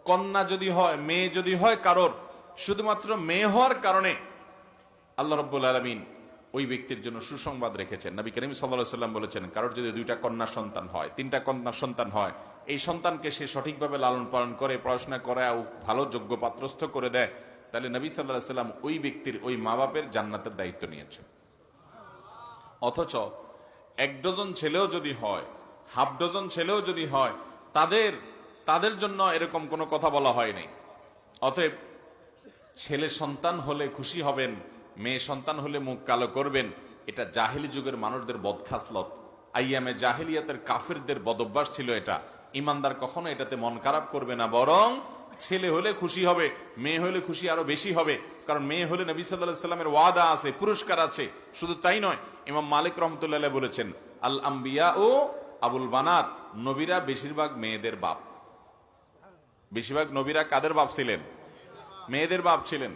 কন্যা যদি হয়, মেয়ে যদি হয় কারোর, শুধুমাত্র মেয়ে হওয়ার কারণে আল্লাহ রাব্বুল আলামিন ওই ব্যক্তির জন্য সুসংবাদ রেখেছেন। নবী করিম সাল্লাল্লাহু আলাইহি ওয়াসাল্লাম বলেছেন, কারোর যদি 2টা কন্যা সন্তান হয়, 3টা কন্যা সন্তান হয়, এই সন্তানকে সে সঠিকভাবে লালন পালন করে, পড়াশোনা করায় ভালো যোগ্য পাত্রস্থ করে দেয়, তাহলে নবী সাল্লাল্লাহু আলাইহি ওয়াসাল্লাম ওই ব্যক্তির, ওই মা বাপের জান্নাতের দায়িত্ব নিয়েছেন। অথচ 1 ডজন ছেলেও যদি হয়, হাফ ডজন ছেলেও যদি হয়, তাদের জন্য এরকম কোনো কথা বলা হয়নি। অতএব ছেলে সন্তান হলে খুশি হবেন, মেয়ে সন্তান হলে মুখ কালো করবেন, এটা জাহেলি যুগের মানুষদের বদখাসলত, আইয়ামে জাহেলিয়াতের কাফেরদের বদভ্যাস ছিল এটা। ইমানদার কখনো এটাতে মন খারাপ করবে না, বরং ছেলে হলে খুশি হবে, মেয়ে হলে খুশি আরো বেশি হবে। কারণ মেয়ে হলে নবী সাল্লাল্লাহু আলাইহি ওয়াসাল্লামের ওয়াদা আছে, পুরস্কার আছে। শুধু তাই নয়, ইমাম মালিক রাহমাতুল্লাহ আলাইহি বলেছেন, আল আম্বিয়া ও আবুল বানাত, নবীরা বেশিরভাগ মেয়েদের বাপ। বেশিরভাগ নবীরা কাদের বাপ ছিলেন? মেয়েদের বাপ ছিলেন।